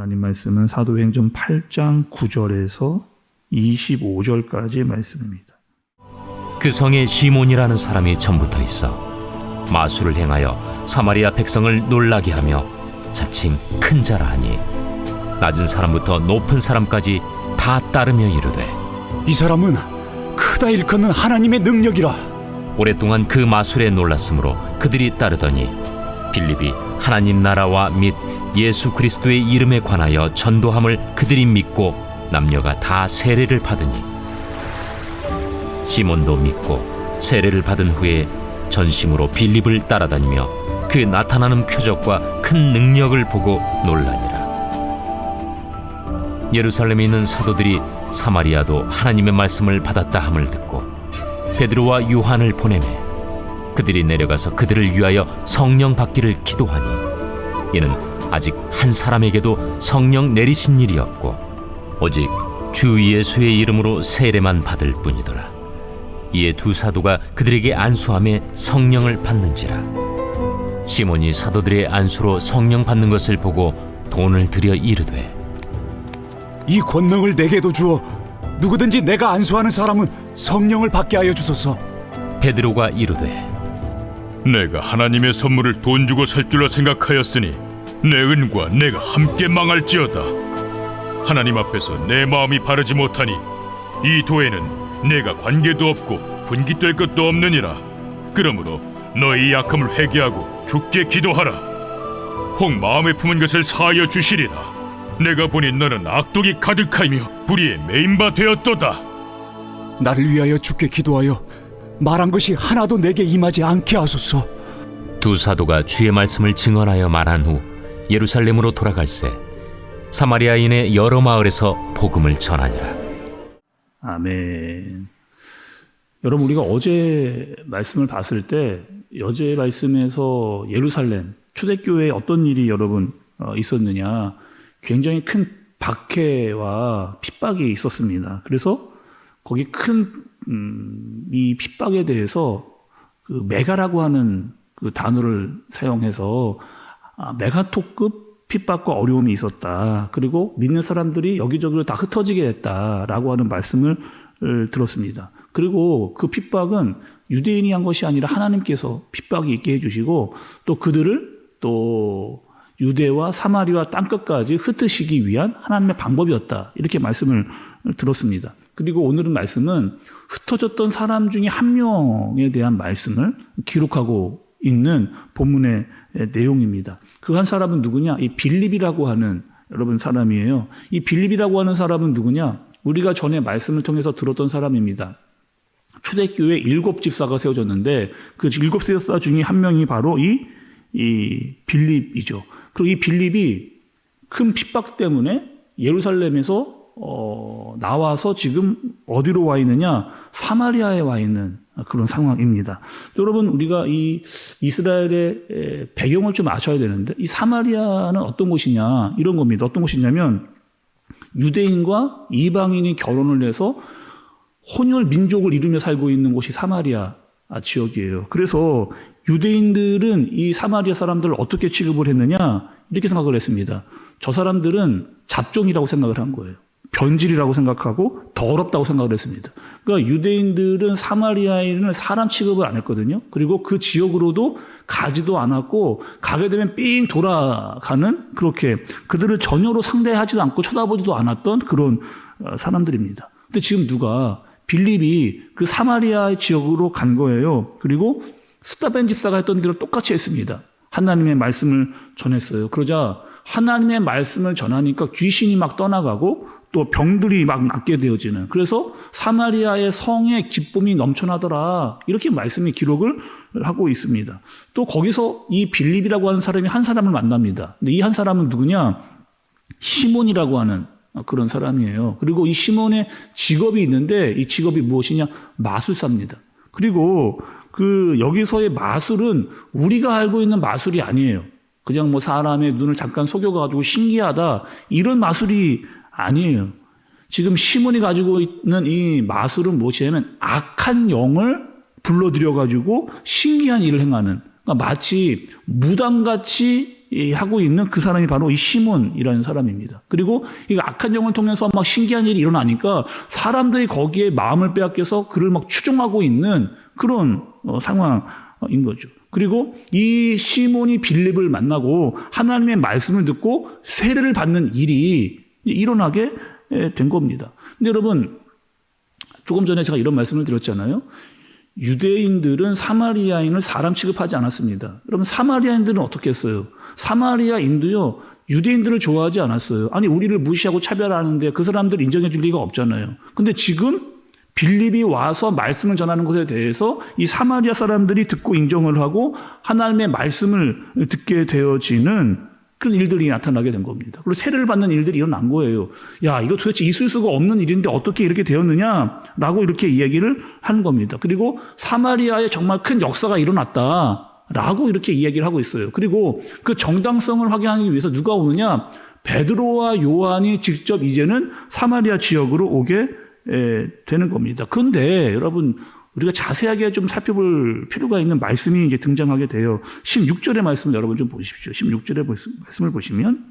하나님 말씀은 사도행전 8장 9절에서 25절까지의 말씀입니다. 그 성에 시몬이라는 사람이 전부터 있어 마술을 행하여 사마리아 백성을 놀라게 하며 자칭 큰 자라 하니 낮은 사람부터 높은 사람까지 다 따르며 이르되 이 사람은 크다 일컫는 하나님의 능력이라. 오랫동안 그 마술에 놀랐으므로 그들이 따르더니 빌립이 하나님 나라와 및 예수 그리스도의 이름에 관하여 전도함을 그들이 믿고 남녀가 다 세례를 받으니 시몬도 믿고 세례를 받은 후에 전심으로 빌립을 따라다니며 그 나타나는 표적과 큰 능력을 보고 놀라니라. 예루살렘에 있는 사도들이 사마리아도 하나님의 말씀을 받았다 함을 듣고 베드로와 요한을 보내매 그들이 내려가서 그들을 위하여 성령 받기를 기도하니 이는 아직 한 사람에게도 성령 내리신 일이 없고 오직 주 예수의 이름으로 세례만 받을 뿐이더라. 이에 두 사도가 그들에게 안수함에 성령을 받는지라. 시몬이 사도들의 안수로 성령 받는 것을 보고 돈을 들여 이르되 이 권능을 내게도 주어 누구든지 내가 안수하는 사람은 성령을 받게 하여 주소서. 베드로가 이르되 내가 하나님의 선물을 돈 주고 살 줄로 생각하였으니 내 은과 내가 함께 망할지어다. 하나님 앞에서 내 마음이 바르지 못하니 이 도에는 내가 관계도 없고 분깃될 것도 없느니라. 그러므로 너희 약함을 회개하고 주께 기도하라. 혹 마음에 품은 것을 사하여 주시리라. 내가 보니 너는 악독이 가득하며 불의에 매인 바 되었도다. 나를 위하여 주께 기도하여 말한 것이 하나도 내게 임하지 않게 하소서. 두 사도가 주의 말씀을 증언하여 말한 후 예루살렘으로 돌아갈새 사마리아인의 여러 마을에서 복음을 전하니라. 아멘. 여러분, 우리가 어제 말씀을 봤을 때 어제 말씀에서 예루살렘 초대교회에 어떤 일이 여러분 있었느냐, 굉장히 큰 박해와 핍박이 있었습니다. 그래서 거기 큰 이 핍박에 대해서 그 메가라고 하는 그 단어를 사용해서 메가토급 핍박과 어려움이 있었다. 그리고 믿는 사람들이 여기저기로 다 흩어지게 됐다라고 하는 말씀을 들었습니다. 그리고 그 핍박은 유대인이 한 것이 아니라 하나님께서 핍박이 있게 해주시고 또 그들을 또 유대와 사마리아 땅끝까지 흩으시기 위한 하나님의 방법이었다. 이렇게 말씀을 들었습니다. 그리고 오늘은 말씀은 흩어졌던 사람 중에 한 명에 대한 말씀을 기록하고 있는 본문의 내용입니다. 그 한 사람은 누구냐? 이 빌립이라고 하는 여러분 사람이에요. 이 빌립이라고 하는 사람은 누구냐? 우리가 전에 말씀을 통해서 들었던 사람입니다. 초대교회 7집사가 세워졌는데 그 7집사 중에 한 명이 바로 이 빌립이죠. 그리고 이 빌립이 큰 핍박 때문에 예루살렘에서 나와서 지금 어디로 와 있느냐? 사마리아에 와 있는 그런 상황입니다. 여러분, 우리가 이 이스라엘의 배경을 좀 아셔야 되는데 이 사마리아는 어떤 곳이냐? 이런 겁니다. 어떤 곳이냐면 유대인과 이방인이 결혼을 해서 혼혈 민족을 이루며 살고 있는 곳이 사마리아 지역이에요. 그래서 유대인들은 이 사마리아 사람들을 어떻게 취급을 했느냐? 이렇게 생각을 했습니다. 저 사람들은 잡종이라고 생각을 한 거예요. 변질이라고 생각하고 더럽다고 생각을 했습니다. 그러니까 유대인들은 사마리아인을 사람 취급을 안 했거든요. 그리고 그 지역으로도 가지도 않았고 가게 되면 삥 돌아가는 그렇게 그들을 전혀로 상대하지도 않고 쳐다보지도 않았던 그런 사람들입니다. 근데 지금 누가 빌립이 그 사마리아 지역으로 간 거예요. 그리고 스다벤 집사가 했던 대로 똑같이 했습니다. 하나님의 말씀을 전했어요. 그러자 하나님의 말씀을 전하니까 귀신이 막 떠나가고 또 병들이 막 낫게 되어지는, 그래서 사마리아의 성에 기쁨이 넘쳐나더라, 이렇게 말씀이 기록을 하고 있습니다. 또 거기서 이 빌립이라고 하는 사람이 한 사람을 만납니다. 근데 이 한 사람은 누구냐? 시몬이라고 하는 그런 사람이에요. 그리고 이 시몬의 직업이 있는데 이 직업이 무엇이냐? 마술사입니다. 그리고 그 여기서의 마술은 우리가 알고 있는 마술이 아니에요. 그냥 뭐 사람의 눈을 잠깐 속여가지고 신기하다, 이런 마술이 아니에요. 지금 시몬이 가지고 있는 이 마술은 무엇이냐면 악한 영을 불러들여가지고 신기한 일을 행하는, 그러니까 마치 무당같이 하고 있는 그 사람이 바로 이 시몬이라는 사람입니다. 그리고 이 악한 영을 통해서 막 신기한 일이 일어나니까 사람들이 거기에 마음을 빼앗겨서 그를 막 추종하고 있는 그런 상황인 거죠. 그리고 이 시몬이 빌립을 만나고 하나님의 말씀을 듣고 세례를 받는 일이 일어나게 된 겁니다. 근데 여러분, 조금 전에 제가 이런 말씀을 드렸잖아요. 유대인들은 사마리아인을 사람 취급하지 않았습니다. 여러분, 사마리아인들은 어떻게 했어요? 사마리아인도요, 유대인들을 좋아하지 않았어요. 아니, 우리를 무시하고 차별하는데 그 사람들 인정해 줄 리가 없잖아요. 근데 지금 빌립이 와서 말씀을 전하는 것에 대해서 이 사마리아 사람들이 듣고 인정을 하고 하나님의 말씀을 듣게 되어지는 그런 일들이 나타나게 된 겁니다. 그리고 세례를 받는 일들이 일어난 거예요. 야, 이거 도대체 있을 수가 없는 일인데 어떻게 이렇게 되었느냐라고 이렇게 이야기를 하는 겁니다. 그리고 사마리아에 정말 큰 역사가 일어났다라고 이렇게 이야기를 하고 있어요. 그리고 그 정당성을 확인하기 위해서 누가 오느냐? 베드로와 요한이 직접 이제는 사마리아 지역으로 오게 되는 겁니다. 그런데 여러분, 우리가 자세하게 좀 살펴볼 필요가 있는 말씀이 이제 등장하게 돼요. 16절의 말씀을 여러분 좀 보십시오. 16절의 말씀을 보시면,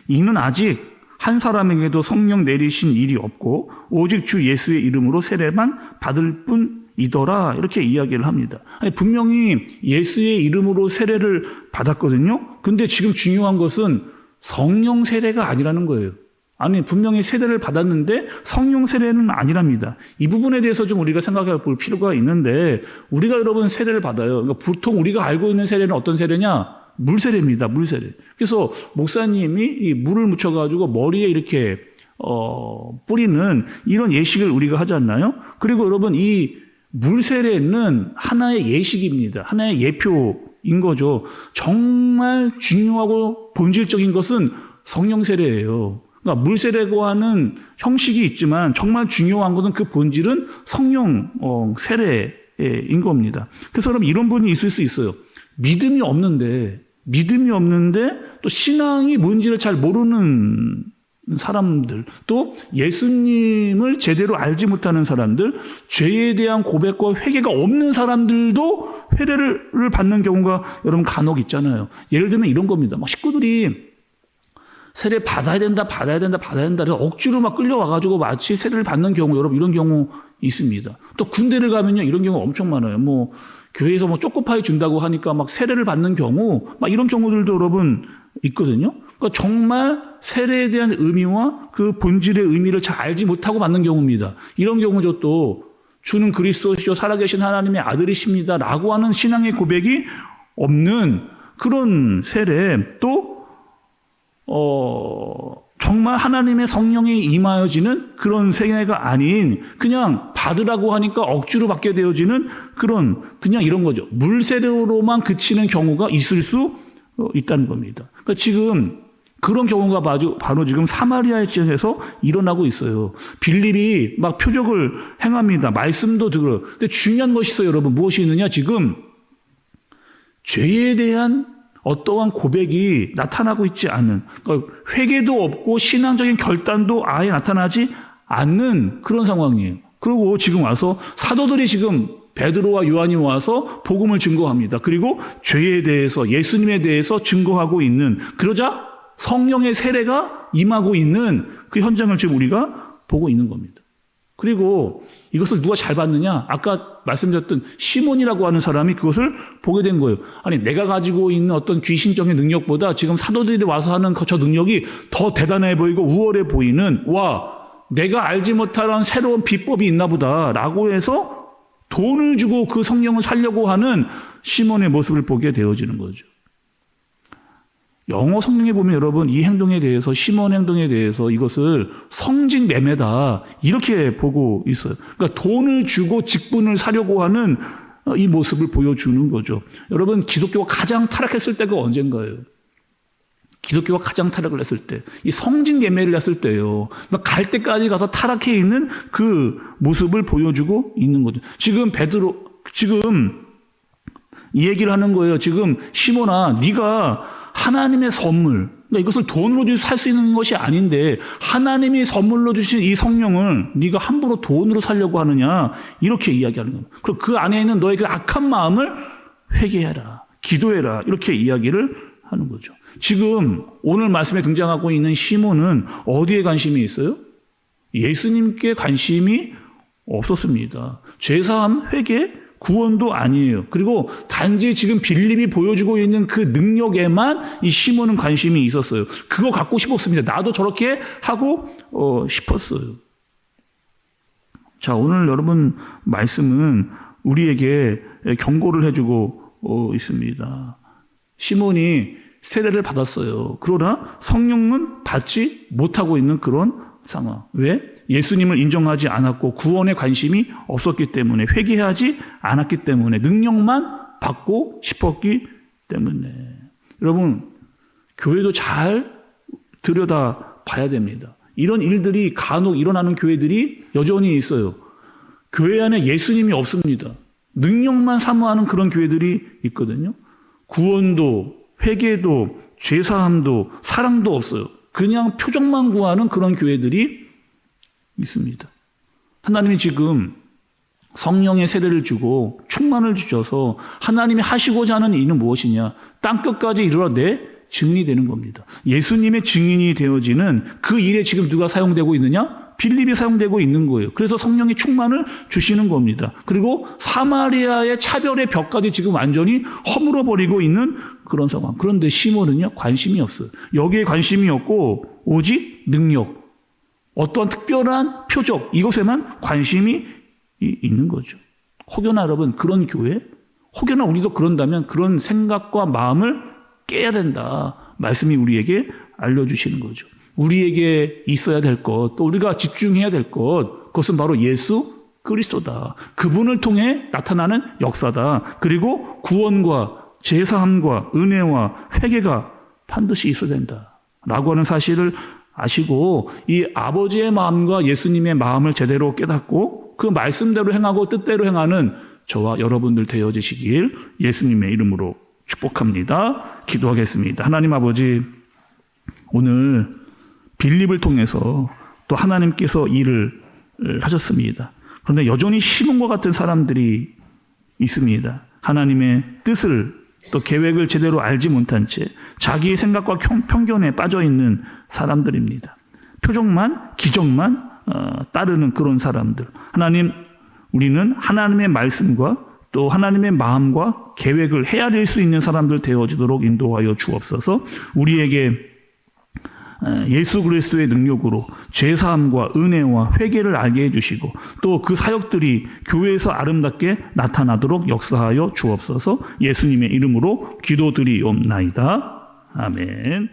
이는 아직 한 사람에게도 성령 내리신 일이 없고 오직 주 예수의 이름으로 세례만 받을 뿐이더라, 이렇게 이야기를 합니다. 아니, 분명히 예수의 이름으로 세례를 받았거든요. 근데 지금 중요한 것은 성령 세례가 아니라는 거예요. 아니, 분명히 세례를 받았는데 성령 세례는 아니랍니다. 이 부분에 대해서 좀 우리가 생각해 볼 필요가 있는데, 우리가 여러분 세례를 받아요. 그러니까 보통 우리가 알고 있는 세례는 어떤 세례냐? 물세례입니다. 물세례. 그래서 목사님이 이 물을 묻혀가지고 머리에 이렇게 뿌리는 이런 예식을 우리가 하지 않나요? 그리고 여러분, 이 물세례는 하나의 예식입니다. 하나의 예표인 거죠. 정말 중요하고 본질적인 것은 성령 세례예요. 그러니까 물세례고 하는 형식이 있지만 정말 중요한 것은 그 본질은 성령 세례인 겁니다. 그래서 여러분, 이런 분이 있을 수 있어요. 믿음이 없는데 또 신앙이 뭔지를 잘 모르는 사람들, 또 예수님을 제대로 알지 못하는 사람들, 죄에 대한 고백과 회개가 없는 사람들도 세례를 받는 경우가 여러분 간혹 있잖아요. 예를 들면 이런 겁니다. 막 식구들이 세례 받아야 된다. 그래서 억지로 막 끌려와가지고 마치 세례를 받는 경우, 여러분, 이런 경우 있습니다. 또 군대를 가면요, 이런 경우 엄청 많아요. 뭐, 교회에서 뭐 초코파이 준다고 하니까 막 세례를 받는 경우, 막 이런 경우들도 여러분 있거든요. 그러니까 정말 세례에 대한 의미와 그 본질의 의미를 잘 알지 못하고 받는 경우입니다. 이런 경우죠. 또, 주는 그리스도시요 살아계신 하나님의 아들이십니다 라고 하는 신앙의 고백이 없는 그런 세례, 또, 정말 하나님의 성령이 임하여지는 그런 세계가 아닌 그냥 받으라고 하니까 억지로 받게 되어지는 그냥 이런 거죠. 물세례로만 그치는 경우가 있을 수 있다는 겁니다. 그러니까 지금 그런 경우가 바로 지금 사마리아 지역에서 일어나고 있어요. 빌립이 막 표적을 행합니다. 말씀도 들어요. 근데 중요한 것이 있어요, 여러분. 무엇이 있느냐? 지금 죄에 대한 어떠한 고백이 나타나고 있지 않은, 그러니까 회개도 없고 신앙적인 결단도 아예 나타나지 않는 그런 상황이에요. 그리고 지금 와서 사도들이 지금 베드로와 요한이 와서 복음을 증거합니다. 그리고 죄에 대해서, 예수님에 대해서 증거하고 있는, 그러자 성령의 세례가 임하고 있는 그 현장을 지금 우리가 보고 있는 겁니다. 그리고 이것을 누가 잘 봤느냐? 아까 말씀드렸던 시몬이라고 하는 사람이 그것을 보게 된 거예요. 아니, 내가 가지고 있는 어떤 귀신적인 능력보다 지금 사도들이 와서 하는 저 능력이 더 대단해 보이고 우월해 보이는, 와, 내가 알지 못하는 새로운 비법이 있나 보다라고 해서 돈을 주고 그 성령을 살려고 하는 시몬의 모습을 보게 되어지는 거죠. 영어 성경에 보면 여러분, 이 행동에 대해서, 시몬 행동에 대해서 이것을 성직 매매다 이렇게 보고 있어요. 그러니까 돈을 주고 직분을 사려고 하는 이 모습을 보여주는 거죠. 여러분, 기독교가 가장 타락했을 때가 언젠가예요? 기독교가 가장 타락을 했을 때, 이 성직 매매를 했을 때예요. 갈 때까지 가서 타락해 있는 그 모습을 보여주고 있는 거죠. 지금 이 얘기를 하는 거예요. 지금 시몬아, 네가 하나님의 선물, 그러니까 이것을 돈으로 살 수 있는 것이 아닌데 하나님이 선물로 주신 이 성령을 네가 함부로 돈으로 살려고 하느냐, 이렇게 이야기하는 겁니다. 그리고 그 안에 있는 너의 그 악한 마음을 회개해라, 기도해라, 이렇게 이야기를 하는 거죠. 지금 오늘 말씀에 등장하고 있는 시몬은 어디에 관심이 있어요? 예수님께 관심이 없었습니다. 죄사함, 회개, 구원도 아니에요. 그리고 단지 지금 빌립이 보여주고 있는 그 능력에만 이 시몬은 관심이 있었어요. 그거 갖고 싶었습니다. 나도 저렇게 하고 싶었어요. 자, 오늘 여러분 말씀은 우리에게 경고를 해주고 있습니다. 시몬이 세례를 받았어요. 그러나 성령은 받지 못하고 있는 그런 상황. 왜? 예수님을 인정하지 않았고 구원에 관심이 없었기 때문에, 회개하지 않았기 때문에, 능력만 받고 싶었기 때문에. 여러분, 교회도 잘 들여다 봐야 됩니다. 이런 일들이 간혹 일어나는 교회들이 여전히 있어요. 교회 안에 예수님이 없습니다. 능력만 사모하는 그런 교회들이 있거든요. 구원도, 회개도, 죄사함도, 사랑도 없어요. 그냥 표정만 구하는 그런 교회들이 있습니다. 하나님이 지금 성령의 세례를 주고 충만을 주셔서 하나님이 하시고자 하는 일은 무엇이냐? 땅끝까지 이르러 내 증인이 되는 겁니다. 예수님의 증인이 되어지는 그 일에 지금 누가 사용되고 있느냐? 빌립이 사용되고 있는 거예요. 그래서 성령의 충만을 주시는 겁니다. 그리고 사마리아의 차별의 벽까지 지금 완전히 허물어버리고 있는 그런 상황. 그런데 시몬은요, 관심이 없어요. 여기에 관심이 없고 오직 능력, 어떠한 특별한 표적, 이것에만 관심이 있는 거죠. 혹여나 여러분 그런 교회, 혹여나 우리도 그런다면 그런 생각과 마음을 깨야 된다. 말씀이 우리에게 알려주시는 거죠. 우리에게 있어야 될 것, 또 우리가 집중해야 될 것, 그것은 바로 예수 그리스도다. 그분을 통해 나타나는 역사다. 그리고 구원과 제사함과 은혜와 회개가 반드시 있어야 된다. 라고 하는 사실을 아시고 이 아버지의 마음과 예수님의 마음을 제대로 깨닫고 그 말씀대로 행하고 뜻대로 행하는 저와 여러분들 되어지시길 예수님의 이름으로 축복합니다. 기도하겠습니다. 하나님 아버지, 오늘 빌립을 통해서 또 하나님께서 일을 하셨습니다. 그런데 여전히 시몬과 같은 사람들이 있습니다. 하나님의 뜻을 또 계획을 제대로 알지 못한 채 자기의 생각과 편견에 빠져 있는 사람들입니다. 표정만, 기적만 따르는 그런 사람들. 하나님, 우리는 하나님의 말씀과 또 하나님의 마음과 계획을 헤아릴 수 있는 사람들 되어지도록 인도하여 주옵소서. 우리에게 예수 그리스도의 능력으로 죄사함과 은혜와 회개를 알게 해주시고 또 그 사역들이 교회에서 아름답게 나타나도록 역사하여 주옵소서. 예수님의 이름으로 기도드리옵나이다. 아멘.